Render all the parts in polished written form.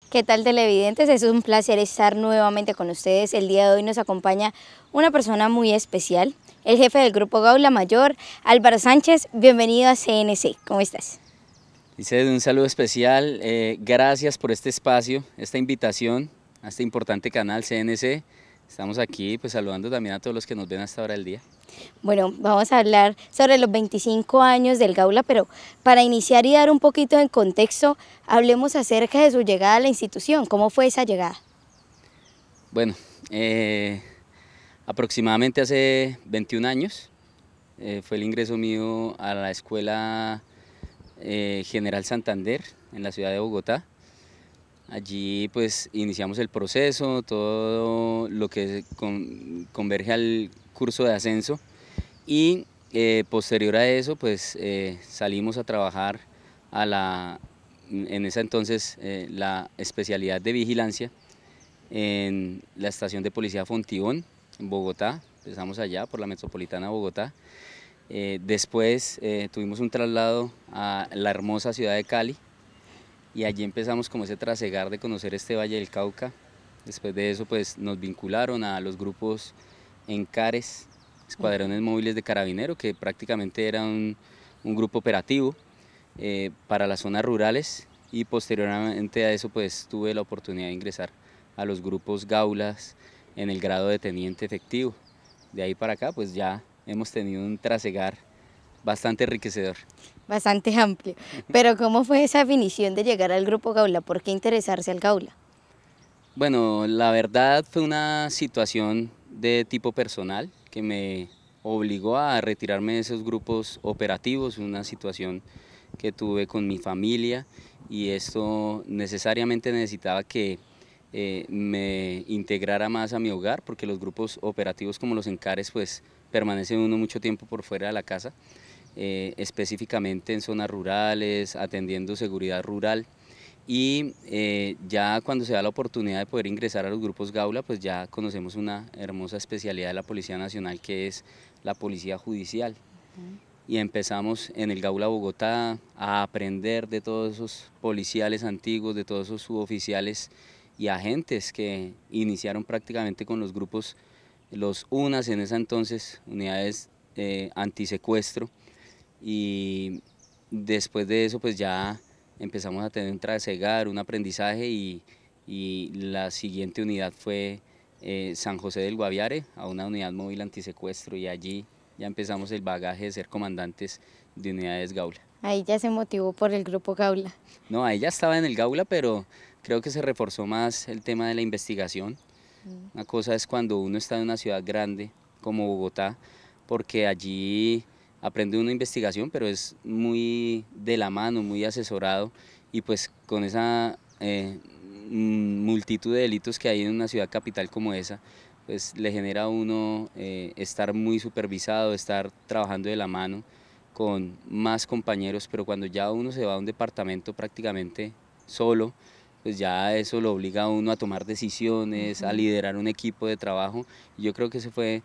¿Qué tal, televidentes? Es un placer estar nuevamente con ustedes. El día de hoy nos acompaña una persona muy especial, el jefe del Grupo Gaula Mayor, Álvaro Sánchez. Bienvenido a CNC. ¿Cómo estás? Dice un saludo especial, gracias por este espacio, esta invitación a este importante canal CNC. Estamos aquí pues saludando también a todos los que nos ven hasta ahora del día. Bueno, vamos a hablar sobre los 25 años del Gaula, pero para iniciar y dar un poquito de contexto, hablemos acerca de su llegada a la institución. ¿Cómo fue esa llegada? Bueno, aproximadamente hace 21 años fue el ingreso mío a la Escuela General Santander en la ciudad de Bogotá. Allí pues iniciamos el proceso, todo lo que converge al curso de ascenso y posterior a eso pues salimos a trabajar en ese entonces la especialidad de vigilancia en la estación de policía Fontibón en Bogotá. Empezamos allá por la metropolitana de Bogotá. Después tuvimos un traslado a la hermosa ciudad de Cali y allí empezamos como ese trasegar de conocer este Valle del Cauca. Después de eso pues nos vincularon a los grupos ENCARES, Escuadrones Móviles de Carabinero, que prácticamente era un grupo operativo para las zonas rurales, y posteriormente a eso pues tuve la oportunidad de ingresar a los grupos Gaulas en el grado de teniente efectivo. De ahí para acá pues ya hemos tenido un trasegar bastante enriquecedor. Bastante amplio. Pero ¿cómo fue esa definición de llegar al Grupo Gaula? ¿Por qué interesarse al Gaula? Bueno, la verdad fue una situación de tipo personal que me obligó a retirarme de esos grupos operativos, una situación que tuve con mi familia, y esto necesariamente necesitaba que me integrara más a mi hogar, porque los grupos operativos como los ENCARES pues permanecen uno mucho tiempo por fuera de la casa, específicamente en zonas rurales, atendiendo seguridad rural. Y ya cuando se da la oportunidad de poder ingresar a los grupos Gaula, pues ya conocemos una hermosa especialidad de la Policía Nacional, que es la Policía Judicial. Y empezamos en el Gaula Bogotá a aprender de todos esos policiales antiguos, de todos esos suboficiales y agentes que iniciaron prácticamente con los grupos, los UNAS en ese entonces, unidades antisecuestro, y después de eso pues ya empezamos a tener un trasegar, un aprendizaje, y la siguiente unidad fue San José del Guaviare, a una unidad móvil antisecuestro, y allí ya empezamos el bagaje de ser comandantes de unidades Gaula. Ahí ya se motivó por el Grupo Gaula. No, ahí ya estaba en el Gaula, pero creo que se reforzó más el tema de la investigación. Una cosa es cuando uno está en una ciudad grande como Bogotá, porque allí aprende una investigación, pero es muy de la mano, muy asesorado, y pues con esa multitud de delitos que hay en una ciudad capital como esa, pues le genera a uno estar muy supervisado, estar trabajando de la mano con más compañeros, pero cuando ya uno se va a un departamento prácticamente solo, pues ya eso lo obliga a uno a tomar decisiones, a liderar un equipo de trabajo, y yo creo que ese fue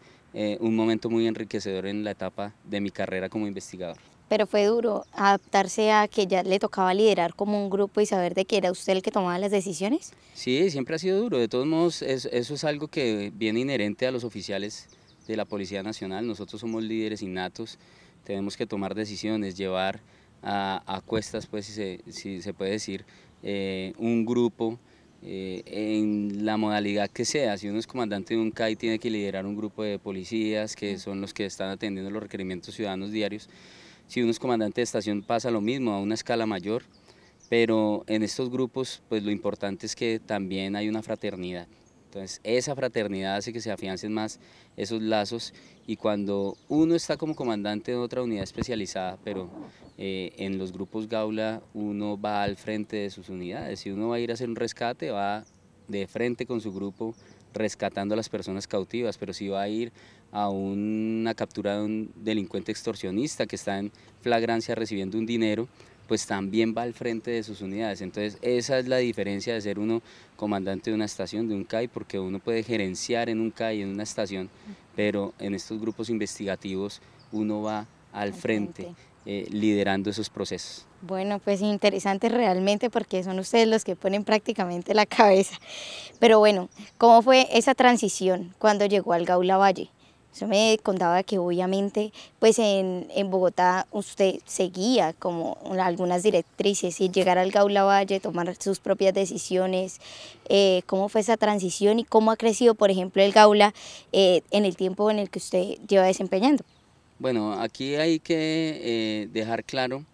un momento muy enriquecedor en la etapa de mi carrera como investigador. Pero fue duro adaptarse a que ya le tocaba liderar como un grupo y saber de que era usted el que tomaba las decisiones. Sí, siempre ha sido duro. De todos modos, eso es algo que viene inherente a los oficiales de la Policía Nacional. Nosotros somos líderes innatos, tenemos que tomar decisiones, llevar a cuestas, pues si se puede decir, un grupo en la modalidad que sea. Si uno es comandante de un CAI, tiene que liderar un grupo de policías que son los que están atendiendo los requerimientos ciudadanos diarios. Si uno es comandante de estación, pasa lo mismo, a una escala mayor. Pero en estos grupos pues lo importante es que también hay una fraternidad. Entonces esa fraternidad hace que se afiancen más esos lazos, y cuando uno está como comandante de otra unidad especializada, pero en los grupos Gaula uno va al frente de sus unidades. Si uno va a ir a hacer un rescate, va de frente con su grupo rescatando a las personas cautivas, pero si va a ir a una captura de un delincuente extorsionista que está en flagrancia recibiendo un dinero, pues también va al frente de sus unidades. Entonces esa es la diferencia de ser uno comandante de una estación, de un CAI, porque uno puede gerenciar en un CAI, en una estación, pero en estos grupos investigativos uno va al frente liderando esos procesos. Bueno, pues interesante realmente porque son ustedes los que ponen prácticamente la cabeza. Pero bueno, ¿cómo fue esa transición cuando llegó al Gaula Valle? Eso me contaba que obviamente pues en Bogotá usted seguía como algunas directrices y llegar al Gaula Valle, tomar sus propias decisiones. ¿Cómo fue esa transición y cómo ha crecido, por ejemplo, el Gaula en el tiempo en el que usted lleva desempeñando? Bueno, aquí hay que dejar claro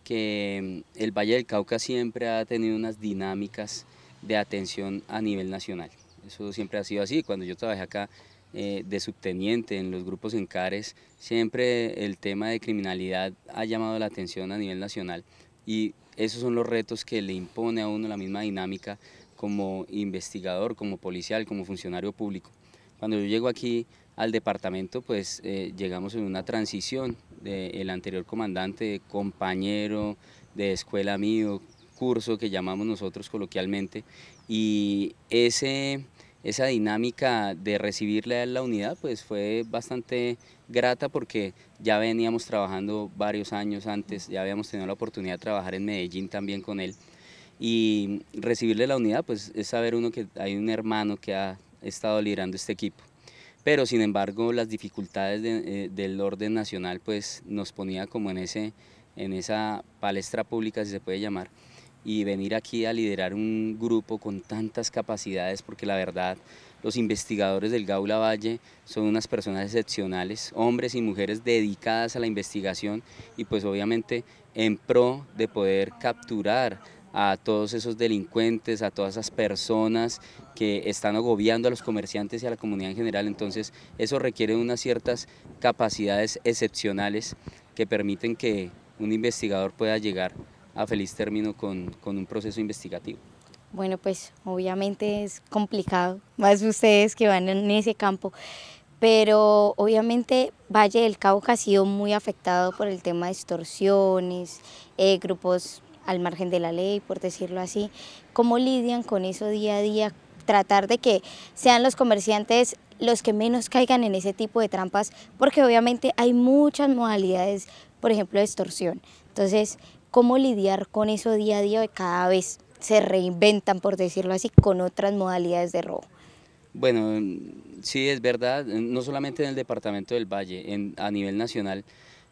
que el Valle del Cauca siempre ha tenido unas dinámicas de atención a nivel nacional. Eso siempre ha sido así. Cuando yo trabajé acá de subteniente en los grupos ENCARES, siempre el tema de criminalidad ha llamado la atención a nivel nacional y esos son los retos que le impone a uno la misma dinámica como investigador, como policial, como funcionario público. Cuando yo llego aquí al departamento, pues llegamos en una transición del anterior comandante, compañero de escuela mío, curso que llamamos nosotros coloquialmente, y esa dinámica de recibirle a la unidad pues fue bastante grata porque ya veníamos trabajando varios años antes, ya habíamos tenido la oportunidad de trabajar en Medellín también con él, y recibirle la unidad pues es saber uno que hay un hermano que ha estado liderando este equipo. Pero sin embargo las dificultades del orden nacional pues nos ponía como en esa palestra pública, si se puede llamar, y venir aquí a liderar un grupo con tantas capacidades, porque la verdad los investigadores del Gaula Valle son unas personas excepcionales, hombres y mujeres dedicadas a la investigación y pues obviamente en pro de poder capturar a todos esos delincuentes, a todas esas personas que están agobiando a los comerciantes y a la comunidad en general. Entonces eso requiere unas ciertas capacidades excepcionales que permiten que un investigador pueda llegar a feliz término con un proceso investigativo. Bueno, pues obviamente es complicado, más ustedes que van en ese campo, pero obviamente Valle del Cauca ha sido muy afectado por el tema de extorsiones, grupos al margen de la ley, por decirlo así. ¿Cómo lidian con eso día a día? Tratar de que sean los comerciantes los que menos caigan en ese tipo de trampas, porque obviamente hay muchas modalidades, por ejemplo, de extorsión. Entonces, ¿cómo lidiar con eso día a día de cada vez se reinventan, por decirlo así, con otras modalidades de robo? Bueno, sí es verdad, no solamente en el departamento del Valle, a nivel nacional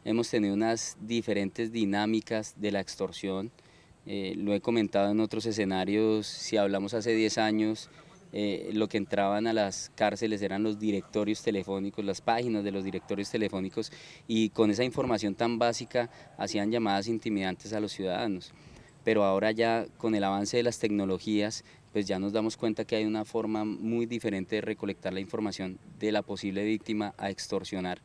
hemos tenido unas diferentes dinámicas de la extorsión. Lo he comentado en otros escenarios, si hablamos hace 10 años, lo que entraban a las cárceles eran los directorios telefónicos, las páginas de los directorios telefónicos, y con esa información tan básica hacían llamadas intimidantes a los ciudadanos. Pero ahora ya con el avance de las tecnologías, pues ya nos damos cuenta que hay una forma muy diferente de recolectar la información de la posible víctima a extorsionar.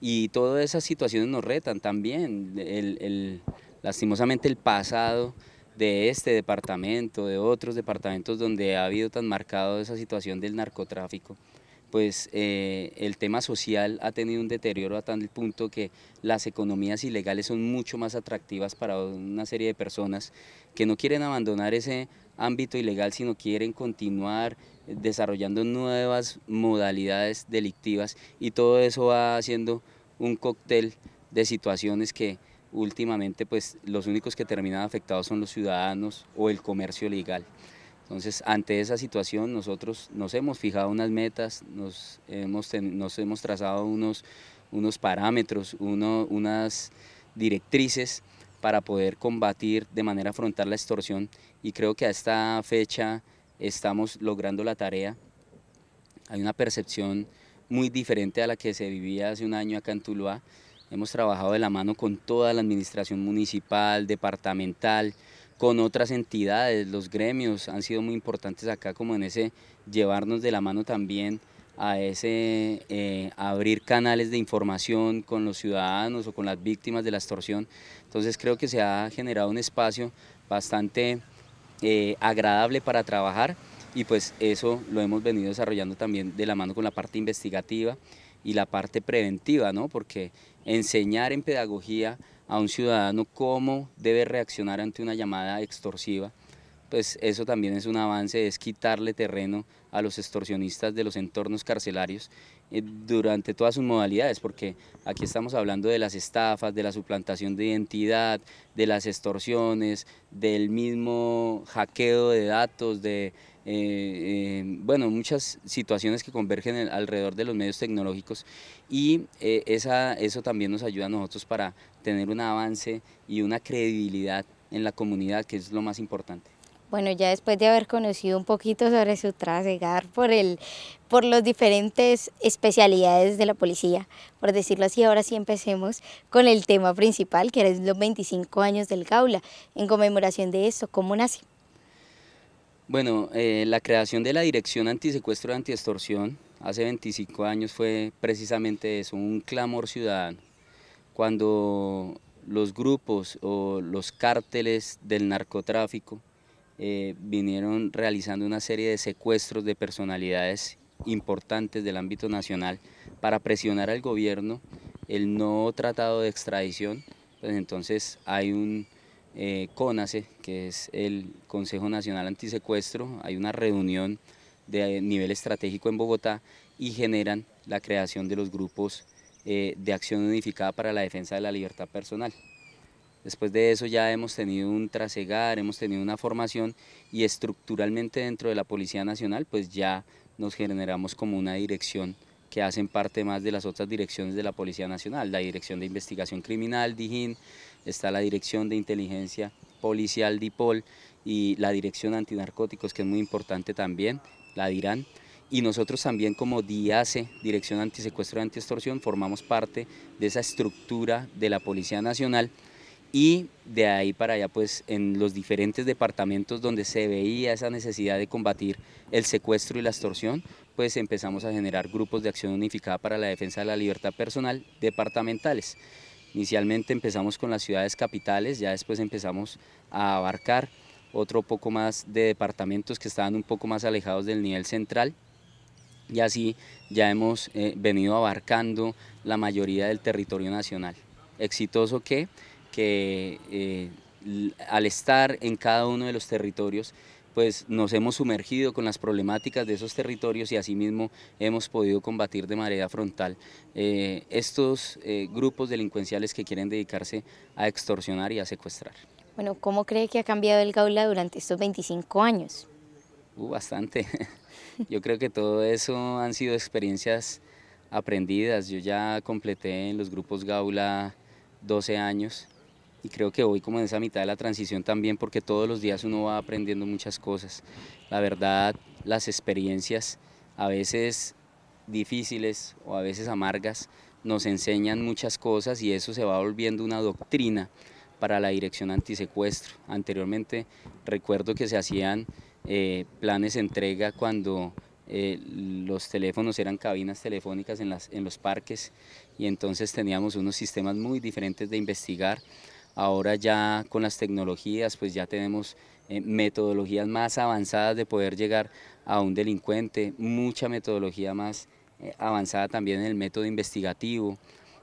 Y todas esas situaciones nos retan también, lastimosamente el pasado de este departamento, de otros departamentos donde ha habido tan marcado esa situación del narcotráfico, pues el tema social ha tenido un deterioro a tal punto que las economías ilegales son mucho más atractivas para una serie de personas que no quieren abandonar ese ámbito ilegal, sino quieren continuar desarrollando nuevas modalidades delictivas, y todo eso va haciendo un cóctel de situaciones que últimamente pues los únicos que terminan afectados son los ciudadanos o el comercio legal. Entonces, ante esa situación nosotros nos hemos fijado unas metas, nos hemos trazado unos parámetros, unas directrices para poder combatir de manera frontal la extorsión, y creo que a esta fecha estamos logrando la tarea. Hay una percepción muy diferente a la que se vivía hace un año acá en Tuluá. Hemos trabajado de la mano con toda la administración municipal, departamental, con otras entidades. Los gremios han sido muy importantes acá, como en ese llevarnos de la mano también a ese abrir canales de información con los ciudadanos o con las víctimas de la extorsión. Entonces creo que se ha generado un espacio bastante agradable para trabajar, y pues eso lo hemos venido desarrollando también de la mano con la parte investigativa y la parte preventiva, ¿no? Porque enseñar en pedagogía a un ciudadano cómo debe reaccionar ante una llamada extorsiva, pues eso también es un avance, es quitarle terreno a los extorsionistas de los entornos carcelarios durante todas sus modalidades, porque aquí estamos hablando de las estafas, de la suplantación de identidad, de las extorsiones, del mismo hackeo de datos, bueno, muchas situaciones que convergen alrededor de los medios tecnológicos, y eso también nos ayuda a nosotros para tener un avance y una credibilidad en la comunidad, que es lo más importante. Bueno, ya después de haber conocido un poquito sobre su trasegar por las diferentes especialidades de la policía, por decirlo así, ahora sí empecemos con el tema principal, que es los 25 años del Gaula. En conmemoración de esto, ¿cómo nace? Bueno, la creación de la Dirección Antisecuestro y Antiextorsión hace 25 años fue precisamente eso, un clamor ciudadano. Cuando los grupos o los cárteles del narcotráfico vinieron realizando una serie de secuestros de personalidades importantes del ámbito nacional para presionar al gobierno el no tratado de extradición, pues entonces hay un CONACE, que es el Consejo Nacional Antisecuestro, hay una reunión de nivel estratégico en Bogotá y generan la creación de los grupos de acción unificada para la defensa de la libertad personal. Después de eso ya hemos tenido un trasegar, hemos tenido una formación y estructuralmente dentro de la Policía Nacional pues ya nos generamos como una dirección que hacen parte más de las otras direcciones de la Policía Nacional, la Dirección de Investigación Criminal, DIJÍN, está la Dirección de Inteligencia Policial, DIPOL, y la Dirección Antinarcóticos, que es muy importante también, la DIRAN, y nosotros también como DIACE, Dirección Antisecuestro y Antiextorsión, formamos parte de esa estructura de la Policía Nacional, y de ahí para allá pues en los diferentes departamentos donde se veía esa necesidad de combatir el secuestro y la extorsión, pues empezamos a generar grupos de acción unificada para la defensa de la libertad personal departamentales. Inicialmente empezamos con las ciudades capitales, ya después empezamos a abarcar otro poco más de departamentos que estaban un poco más alejados del nivel central, y así ya hemos venido abarcando la mayoría del territorio nacional. Exitoso que al estar en cada uno de los territorios, pues nos hemos sumergido con las problemáticas de esos territorios y asimismo hemos podido combatir de manera frontal estos grupos delincuenciales que quieren dedicarse a extorsionar y a secuestrar. Bueno, ¿cómo cree que ha cambiado el Gaula durante estos 25 años? Bastante. Yo creo que todo eso han sido experiencias aprendidas. Yo ya completé en los grupos Gaula 12 años. Y creo que voy como en esa mitad de la transición también, porque todos los días uno va aprendiendo muchas cosas. La verdad, las experiencias a veces difíciles o a veces amargas nos enseñan muchas cosas y eso se va volviendo una doctrina para la Dirección Antisecuestro. Anteriormente recuerdo que se hacían planes de entrega cuando los teléfonos eran cabinas telefónicas en los parques, y entonces teníamos unos sistemas muy diferentes de investigar. Ahora ya con las tecnologías pues ya tenemos metodologías más avanzadas de poder llegar a un delincuente, mucha metodología más avanzada también en el método investigativo,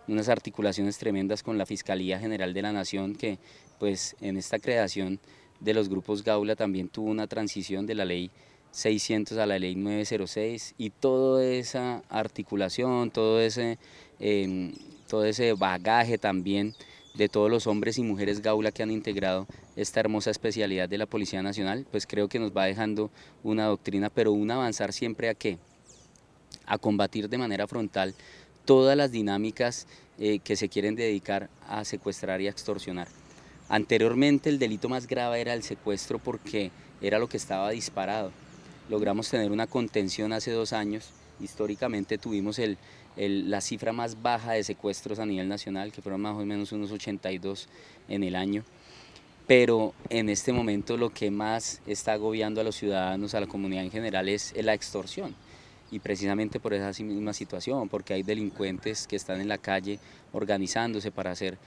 unas articulaciones tremendas con la Fiscalía General de la Nación, que pues en esta creación de los grupos Gaula también tuvo una transición de la ley 600 a la ley 906, y toda esa articulación, todo ese bagaje también de todos los hombres y mujeres Gaula que han integrado esta hermosa especialidad de la Policía Nacional, pues creo que nos va dejando una doctrina, pero un avanzar siempre ¿a qué? A combatir de manera frontal todas las dinámicas que se quieren dedicar a secuestrar y a extorsionar. Anteriormente el delito más grave era el secuestro porque era lo que estaba disparado. Logramos tener una contención hace 2 años, históricamente tuvimos la cifra más baja de secuestros a nivel nacional, que fueron más o menos unos 82 en el año, pero en este momento lo que más está agobiando a los ciudadanos, a la comunidad en general, es la extorsión. Y precisamente por esa misma situación, porque hay delincuentes que están en la calle organizándose para hacer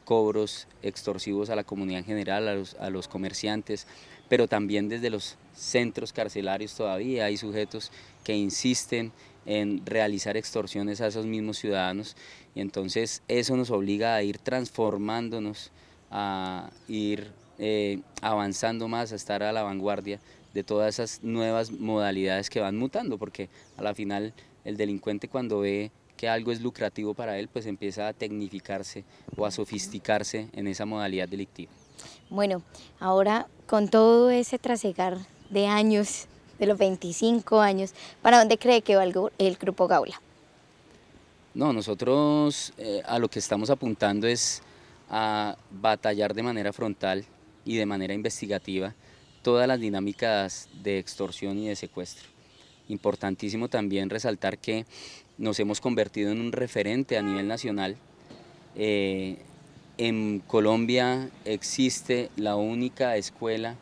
cobros extorsivos a la comunidad en general, a los comerciantes, pero también desde los centros carcelarios todavía hay sujetos que insisten en realizar extorsiones a esos mismos ciudadanos, y entonces eso nos obliga a ir transformándonos, a ir avanzando más, a estar a la vanguardia de todas esas nuevas modalidades que van mutando, porque a la final el delincuente, cuando ve que algo es lucrativo para él, pues empieza a tecnificarse o a sofisticarse en esa modalidad delictiva. Bueno, ahora con todo ese trasegar de años, de los 25 años, ¿para dónde cree que va el Grupo Gaula? No, nosotros a lo que estamos apuntando es a batallar de manera frontal y de manera investigativa todas las dinámicas de extorsión y de secuestro. Importantísimo también resaltar que nos hemos convertido en un referente a nivel nacional. En Colombia existe la única escuela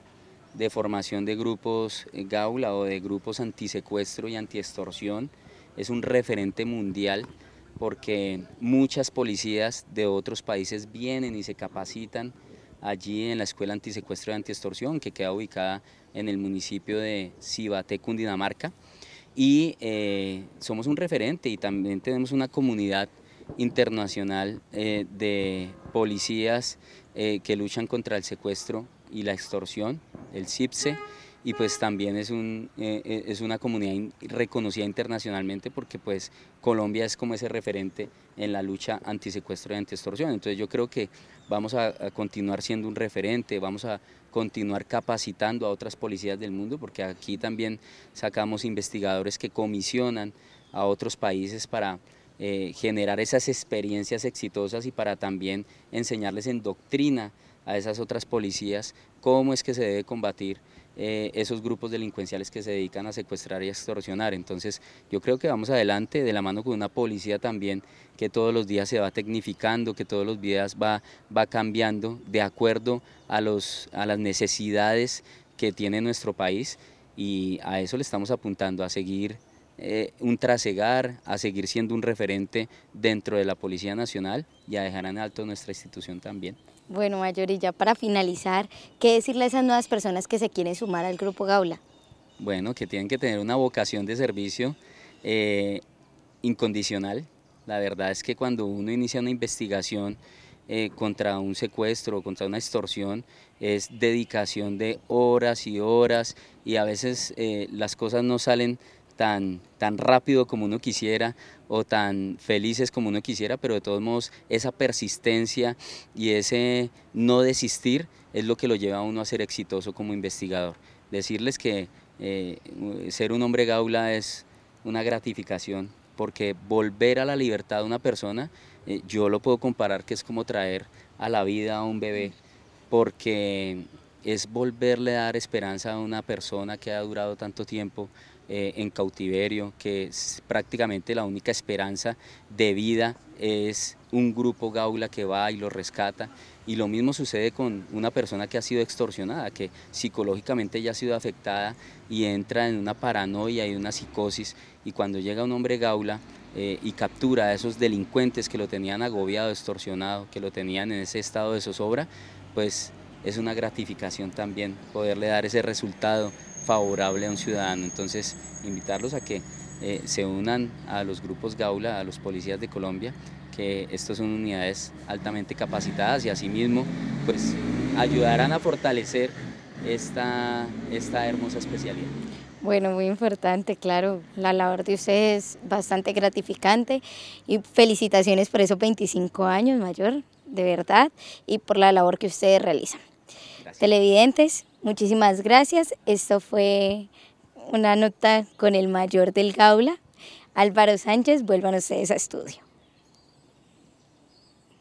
de formación de grupos Gaula o de grupos antisecuestro y antiextorsión. Es un referente mundial porque muchas policías de otros países vienen y se capacitan allí en la Escuela Antisecuestro y Antiextorsión, que queda ubicada en el municipio de Cibaté, Cundinamarca, y somos un referente y también tenemos una comunidad internacional de policías que luchan contra el secuestro y la extorsión, el CIPSE, y pues también es una comunidad reconocida internacionalmente porque pues Colombia es como ese referente en la lucha antisecuestro y antiextorsión. Entonces yo creo que vamos a continuar siendo un referente, vamos a continuar capacitando a otras policías del mundo, porque aquí también sacamos investigadores que comisionan a otros países para generar esas experiencias exitosas y para también enseñarles en doctrina a esas otras policías cómo es que se debe combatir esos grupos delincuenciales que se dedican a secuestrar y a extorsionar. Entonces yo creo que vamos adelante de la mano con una policía también que todos los días se va tecnificando, que todos los días va cambiando de acuerdo a las necesidades que tiene nuestro país, y a eso le estamos apuntando, a seguir un trasegar, a seguir siendo un referente dentro de la Policía Nacional y a dejar en alto nuestra institución también. Bueno, Mayor, y ya para finalizar, ¿qué decirle a esas nuevas personas que se quieren sumar al Grupo Gaula? Bueno, que tienen que tener una vocación de servicio incondicional. La verdad es que cuando uno inicia una investigación contra un secuestro o contra una extorsión, es dedicación de horas y horas, y a veces las cosas no salen tan rápido como uno quisiera o tan felices como uno quisiera, pero de todos modos esa persistencia y ese no desistir es lo que lo lleva a uno a ser exitoso como investigador. Decirles que ser un hombre Gaula es una gratificación, porque volver a la libertad de una persona, yo lo puedo comparar que es como traer a la vida a un bebé, porque es volverle a dar esperanza a una persona que ha durado tanto tiempo en cautiverio, que es prácticamente la única esperanza de vida es un grupo Gaula que va y lo rescata. Y lo mismo sucede con una persona que ha sido extorsionada, que psicológicamente ya ha sido afectada y entra en una paranoia y una psicosis, y cuando llega un hombre Gaula y captura a esos delincuentes que lo tenían agobiado, extorsionado, que lo tenían en ese estado de zozobra, pues es una gratificación también poderle dar ese resultado favorable a un ciudadano. Entonces invitarlos a que se unan a los grupos Gaula, a los policías de Colombia, que estos son unidades altamente capacitadas y asimismo pues ayudarán a fortalecer esta hermosa especialidad. Bueno, muy importante, claro, la labor de ustedes es bastante gratificante y felicitaciones por esos 25 años, Mayor, de verdad, y por la labor que ustedes realizan. Gracias. Televidentes, muchísimas gracias. Esto fue una nota con el Mayor del Gaula. Álvaro Sánchez, vuelvan ustedes a estudio.